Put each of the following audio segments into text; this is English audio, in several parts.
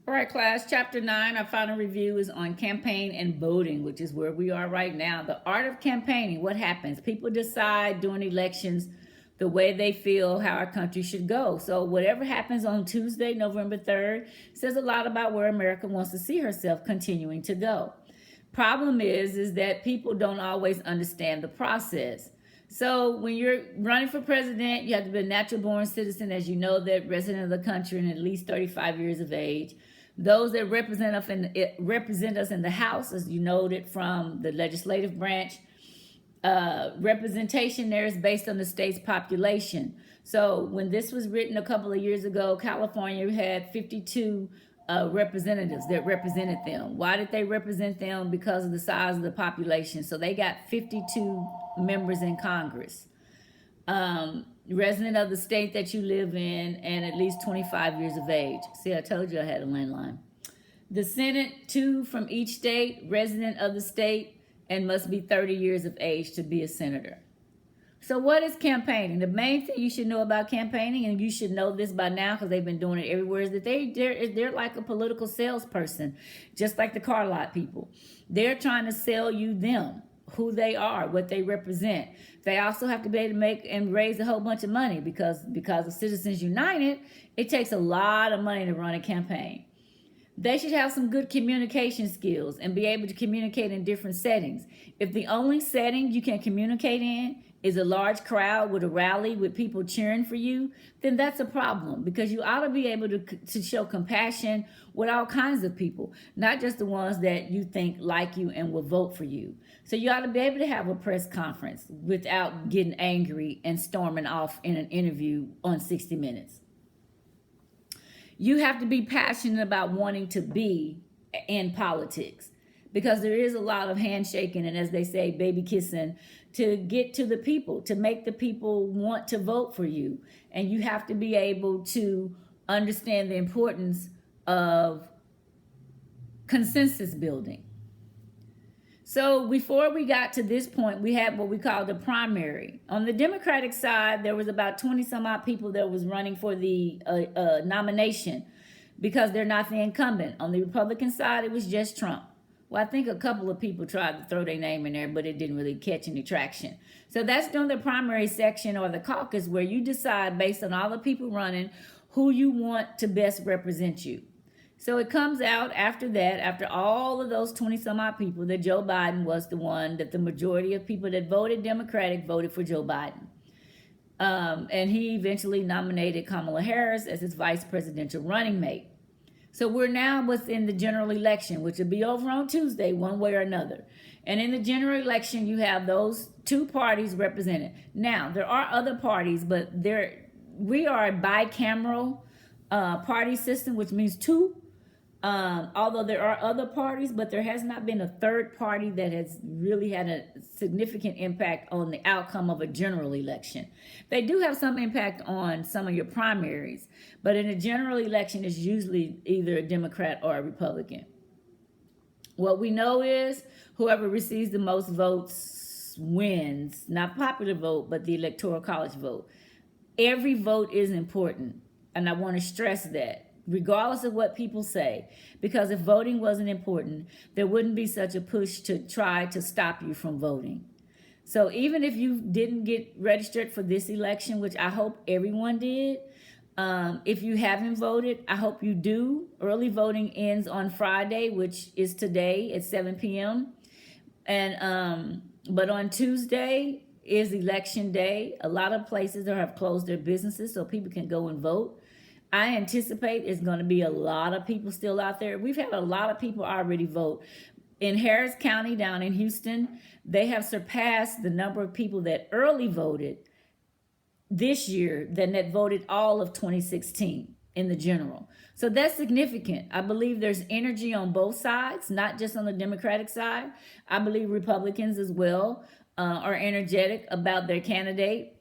All right, class, chapter 9, our final review is on campaign and voting, which is where we are right now. The art of campaigning, what happens? People decide during elections the way they feel how our country should go. So whatever happens on Tuesday, November 3rd, says a lot about where America wants to see herself continuing to go. Problem is that people don't always understand the process. So when you're running for president, you have to be a natural born citizen, as you know, that resident of the country and at least 35 years of age. Those that represent us in the House, as you noted from the legislative branch, representation there is based on the state's population. So when this was written a couple of years ago, California had 52 representatives that represented them. Why did they represent them? Because of the size of the population. So they got 52 members in Congress. Resident of the state that you live in and at least 25 years of age. See, I told you I had a landline. The Senate, 2 from each state, resident of the state, and must be 30 years of age to be a senator. So what is campaigning? The main thing you should know about campaigning, and you should know this by now because they've been doing it everywhere, is that they're like a political salesperson, just like the car lot people. They're trying to sell you them, who they are, what they represent. They also have to be able to make and raise a whole bunch of money because of Citizens United, it takes a lot of money to run a campaign. They should have some good communication skills and be able to communicate in different settings. If the only setting you can communicate in is a large crowd with a rally with people cheering for you, then that's a problem because you ought to be able to show compassion with all kinds of people, not just the ones that you think like you and will vote for you. So you ought to be able to have a press conference without getting angry and storming off in an interview on 60 Minutes. You have to be passionate about wanting to be in politics because there is a lot of handshaking and, as they say, baby kissing to get to the people, to make the people want to vote for you. And you have to be able to understand the importance of consensus building. So before we got to this point, we had what we call the primary. On the Democratic side, there was about 20 some odd people that was running for the nomination because they're not the incumbent. On the Republican side, it was just Trump. Well, I think a couple of people tried to throw their name in there, but it didn't really catch any traction. So that's during the primary section or the caucus where you decide based on all the people running who you want to best represent you. So it comes out after that, after all of those 20 some odd people, that Joe Biden was the one that the majority of people that voted Democratic voted for Joe Biden. And he eventually nominated Kamala Harris as his vice presidential running mate. So we're now within the general election, which will be over on Tuesday, one way or another. And in the general election, you have those two parties represented. Now, there are other parties, but we are a bicameral party system, which means two. Although there are other parties, but there has not been a third party that has really had a significant impact on the outcome of a general election. They do have some impact on some of your primaries, but in a general election, it's usually either a Democrat or a Republican. What we know is whoever receives the most votes wins, not popular vote, but the Electoral College vote. Every vote is important, and I want to stress that, regardless of what people say, because if voting wasn't important, there wouldn't be such a push to try to stop you from voting. So even if you didn't get registered for this election, which I hope everyone did, if you haven't voted, I hope you do. Early voting ends on Friday, which is today at 7 p.m. And but on Tuesday is election day. A lot of places have closed their businesses so people can go and vote. I anticipate it's going to be a lot of people still out there. We've had a lot of people already vote. In Harris County down in Houston, they have surpassed the number of people that early voted this year than that voted all of 2016 in the general. So that's significant. I believe there's energy on both sides, not just on the Democratic side. I believe Republicans as well are energetic about their candidate.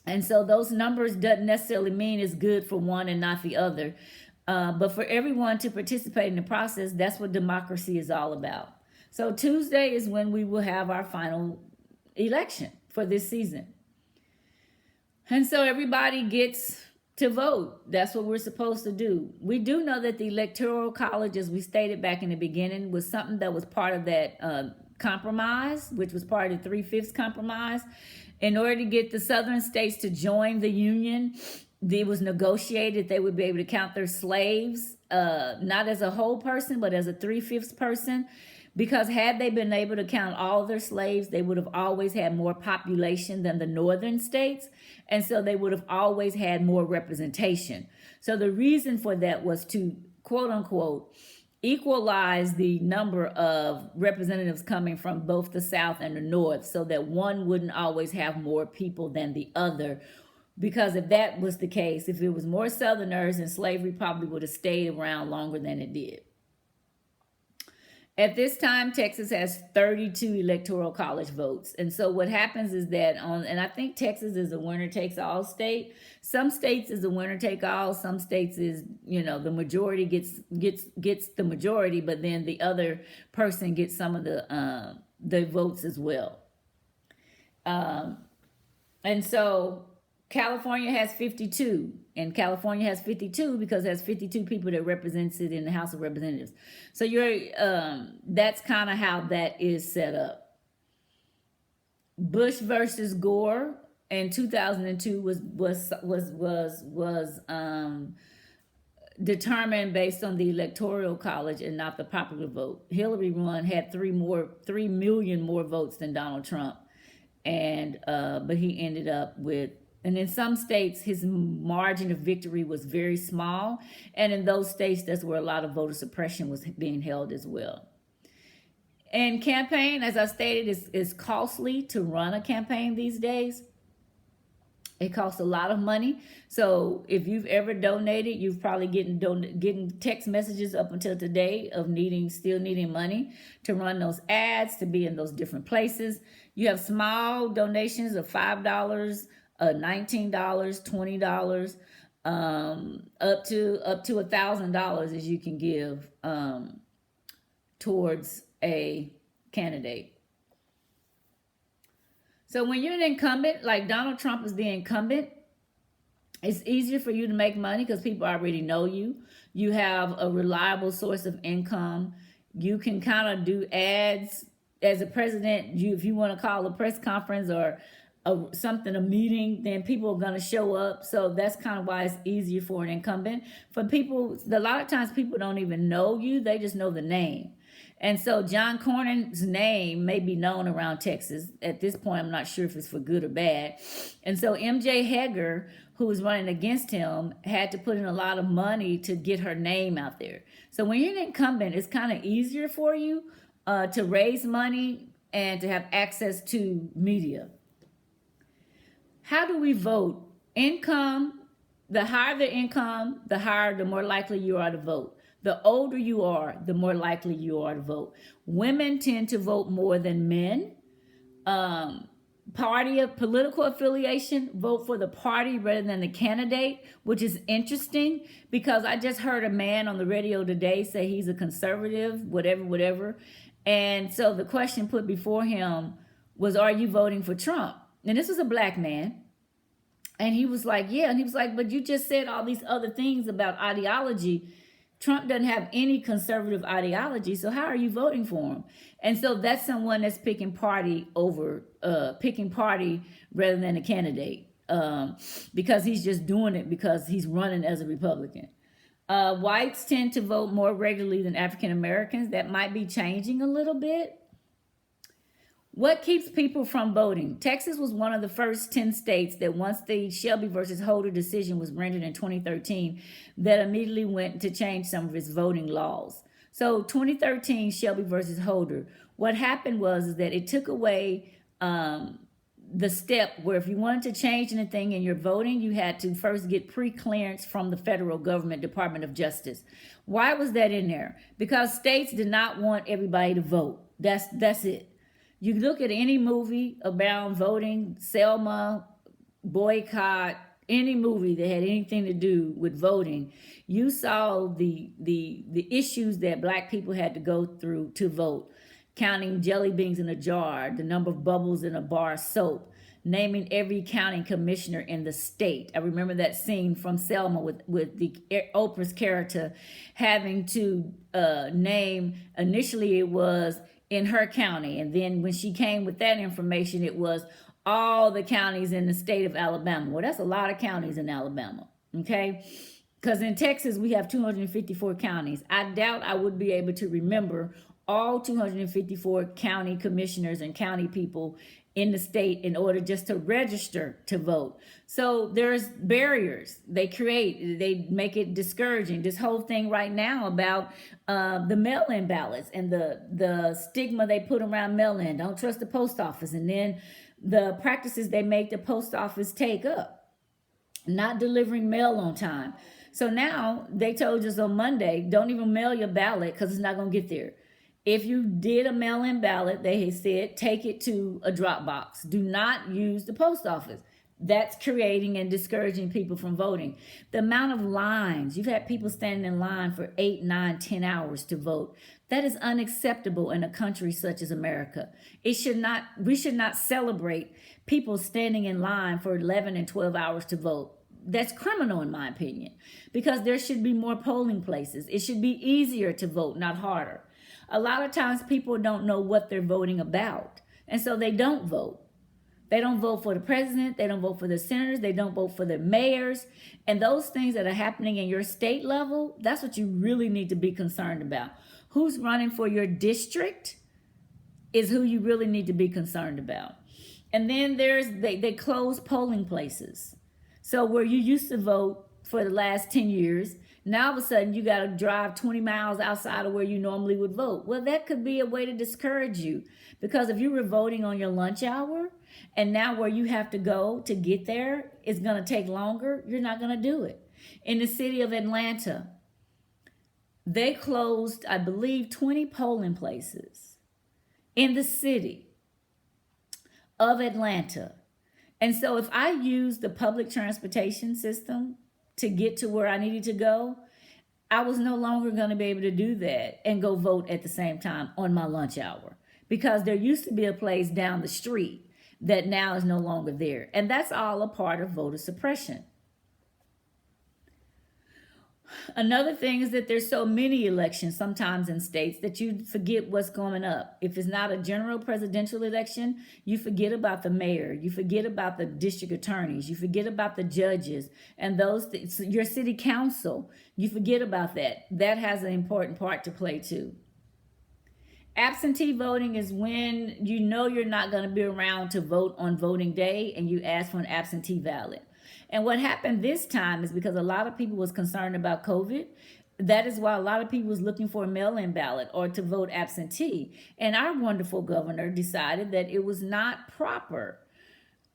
And so those numbers doesn't necessarily mean it's good for one and not the other. But for everyone to participate in the process, that's what democracy is all about. So Tuesday is when we will have our final election for this season. And so everybody gets to vote. That's what we're supposed to do. We do know that the Electoral College, as we stated back in the beginning, was something that was part of that compromise, which was part of the 3/5 compromise. In order to get the southern states to join the Union, it was negotiated they would be able to count their slaves, not as a whole person, but as a 3/5 person. Because had they been able to count all their slaves, they would have always had more population than the northern states. And so they would have always had more representation. So the reason for that was to, quote unquote, equalize the number of representatives coming from both the South and the North so that one wouldn't always have more people than the other. Because if that was the case, if it was more Southerners, then slavery probably would have stayed around longer than it did. At this time, Texas has 32 electoral college votes. And so what happens is that and I think Texas is a winner takes all state. Some states is a winner take all. Some states is, the majority gets the majority, but then the other person gets some of the votes as well. And so California has 52, and California has 52 because it has 52 people that represents it in the House of Representatives. So that's kind of how that is set up. Bush versus Gore in 2002 was determined based on the Electoral College and not the popular vote. Hillary had 3 million more votes than Donald Trump, and but he ended up with. And in some states, his margin of victory was very small. And in those states, that's where a lot of voter suppression was being held as well. And campaign, as I stated, is costly to run a campaign these days. It costs a lot of money. So if you've ever donated, you've probably getting text messages up until today of still needing money to run those ads, to be in those different places. You have small donations of $5, $19, $20, up to $1,000 as you can give towards a candidate. So when you're an incumbent, like Donald Trump is the incumbent, it's easier for you to make money because people already know you. You have a reliable source of income. You can kind of do ads as a president. If you want to call a press conference or a meeting, then people are going to show up. So that's kind of why it's easier for an incumbent. For people, a lot of times people don't even know you, they just know the name. And so John Cornyn's name may be known around Texas. At this point, I'm not sure if it's for good or bad. And so MJ Heger, who was running against him, had to put in a lot of money to get her name out there. So when you're an incumbent, it's kind of easier for you to raise money and to have access to media. How do we vote? Income, the higher the income, the more likely you are to vote. The older you are, the more likely you are to vote. Women tend to vote more than men. Political affiliation, vote for the party rather than the candidate, which is interesting because I just heard a man on the radio today say he's a conservative, whatever. And so the question put before him was, are you voting for Trump? And this was a black man. And he was like, yeah. And he was like, but you just said all these other things about ideology. Trump doesn't have any conservative ideology. So how are you voting for him? And so that's someone that's picking party rather than a candidate, because he's just doing it because he's running as a Republican. Whites tend to vote more regularly than African Americans. That might be changing a little bit. What keeps people from voting? Texas was one of the first 10 states that once the Shelby versus Holder decision was rendered in 2013, that immediately went to change some of its voting laws. So 2013 Shelby versus Holder, what happened was that it took away the step where if you wanted to change anything in your voting, you had to first get pre-clearance from the federal government, Department of Justice. Why was that in there? Because states did not want everybody to vote. That's it. You look at any movie about voting, Selma, Boycott, any movie that had anything to do with voting, you saw the issues that black people had to go through to vote. Counting jelly beans in a jar, the number of bubbles in a bar of soap, naming every county commissioner in the state. I remember that scene from Selma with the Oprah's character having to name, initially it was in her county, and then when she came with that information, it was all the counties in the state of Alabama. Well, that's a lot of counties in Alabama, okay? Because in Texas, we have 254 counties. I doubt I would be able to remember all 254 county commissioners and county people in the state in order just to register to vote. So there's barriers they make it discouraging. This whole thing right now about the mail-in ballots and the stigma they put around mail-in. Don't trust the post office. And then the practices they make the post office take up, not delivering mail on time. So now they told us on Monday, don't even mail your ballot because it's not going to get there. If you did a mail-in ballot, they said, take it to a drop box. Do not use the post office. That's creating and discouraging people from voting. The amount of lines, you've had people standing in line for 8, 9, 10 hours to vote. That is unacceptable in a country such as America. We should not celebrate people standing in line for 11 and 12 hours to vote. That's criminal in my opinion, because there should be more polling places. It should be easier to vote, not harder. A lot of times people don't know what they're voting about, and so they don't vote. They don't vote for the president. They don't vote for the senators. They don't vote for the mayors. And those things that are happening in your state level, that's what you really need to be concerned about. Who's running for your district is who you really need to be concerned about. And then they close polling places. So where you used to vote for the last 10 years, now all of a sudden you got to drive 20 miles outside of where you normally would vote. Well, that could be a way to discourage you, because if you were voting on your lunch hour and now where you have to go to get there is going to take longer, you're not going to do it. In the city of Atlanta, they closed, I believe, 20 polling places in the city of Atlanta. And so if I use the public transportation system to get to where I needed to go, I was no longer going to be able to do that and go vote at the same time on my lunch hour, because there used to be a place down the street that now is no longer there. And that's all a part of voter suppression. Another thing is that there's so many elections sometimes in states that you forget what's coming up. If it's not a general presidential election, you forget about the mayor, you forget about the district attorneys, you forget about the judges and your city council. You forget about that. That has an important part to play too. Absentee voting is when you know you're not going to be around to vote on voting day and you ask for an absentee ballot. And what happened this time is because a lot of people was concerned about COVID. That is why a lot of people was looking for a mail-in ballot or to vote absentee. And our wonderful governor decided that it was not proper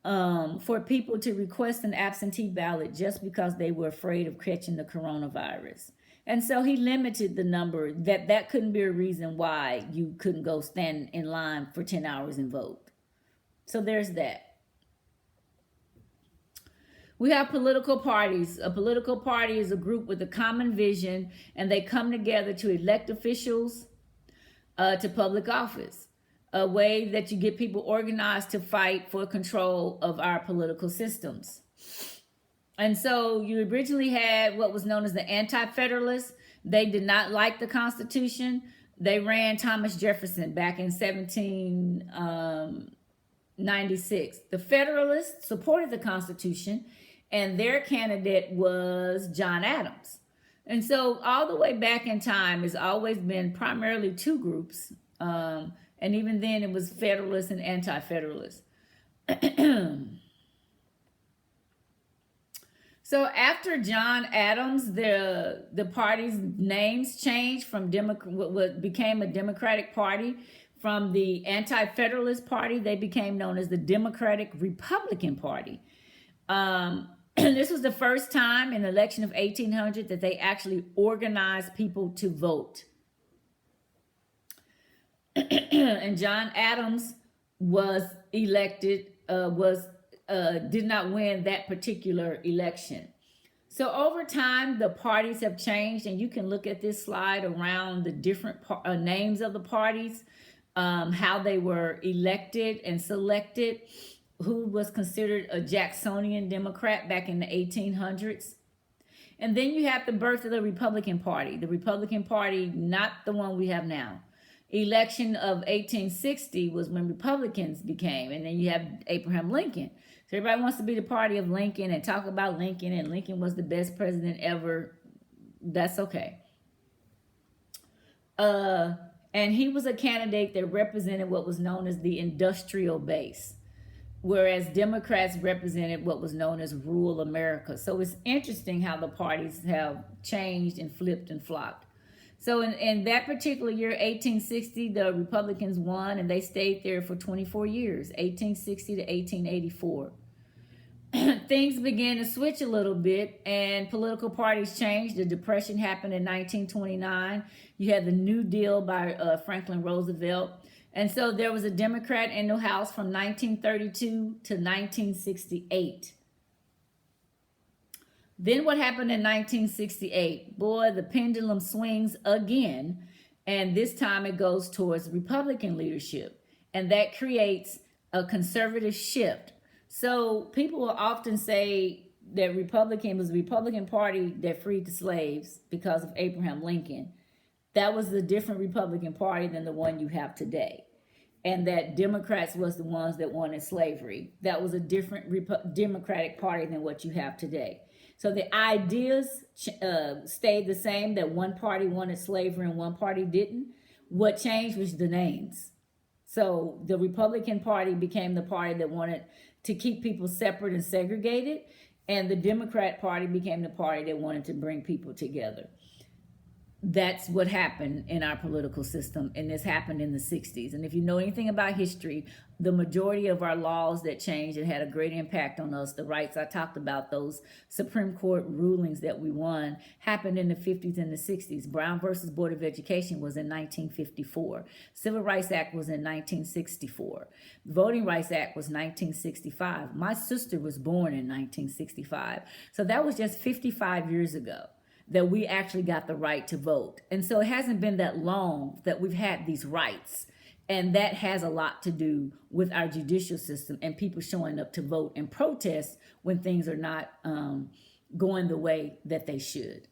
for people to request an absentee ballot just because they were afraid of catching the coronavirus. And so he limited the number. That couldn't be a reason why you couldn't go stand in line for 10 hours and vote. So there's that. We have political parties. A political party is a group with a common vision, and they come together to elect officials to public office. A way that you get people organized to fight for control of our political systems. And so you originally had what was known as the Anti-Federalists. They did not like the Constitution. They ran Thomas Jefferson back in 1796. The Federalists supported the Constitution, and their candidate was John Adams. And so all the way back in time has always been primarily two groups. And even then it was Federalists and Anti-Federalists. So after John Adams, the party's names changed from what became a Democratic Party. From the Anti-Federalist Party, they became known as the Democratic Republican Party. This was the first time in the election of 1800 that they actually organized people to vote. And John Adams was elected, did not win that particular election. So over time, the parties have changed, and you can look at this slide around the different names of the parties, how they were elected and selected. who was considered a Jacksonian Democrat back in the 1800s. And then you have the birth of the Republican Party. The Republican Party, not the one we have now. Election of 1860 was when Republicans became, and then you have Abraham Lincoln. So everybody wants to be the party of Lincoln and talk about Lincoln, and Lincoln was the best president ever. That's okay. And he was a candidate that represented what was known as the industrial base, whereas Democrats represented what was known as rural America. So it's interesting how the parties have changed and flipped and flopped. So in that particular year, 1860, the Republicans won, and they stayed there for 24 years, 1860 to 1884. Things began to switch a little bit, and political parties changed. The Depression happened in 1929. You had the New Deal by Franklin Roosevelt. And so there was a Democrat in the House from 1932 to 1968. Then what happened in 1968? Boy, the pendulum swings again, and this time it goes towards Republican leadership, and that creates a conservative shift. So people will often say that Republican was the Republican Party that freed the slaves because of Abraham Lincoln. That was a different Republican Party than the one you have today. And that Democrats was the ones that wanted slavery. That was a different Democratic Party than what you have today. So the ideas stayed the same, that one party wanted slavery and one party didn't. What changed was the names. So the Republican Party became the party that wanted to keep people separate and segregated, and the Democrat Party became the party that wanted to bring people together. That's what happened in our political system, and this happened in the 60s. And if you know anything about history, the majority of our laws that changed and had a great impact on us, the rights I talked about, those Supreme Court rulings that we won, happened in the 50s and the 60s. Brown versus Board of Education was in 1954. Civil Rights Act was in 1964. Voting Rights Act was 1965. My sister was born in 1965. So that was just 55 years ago that we actually got the right to vote. And so it hasn't been that long that we've had these rights. And that has a lot to do with our judicial system and people showing up to vote and protest when things are not going the way that they should.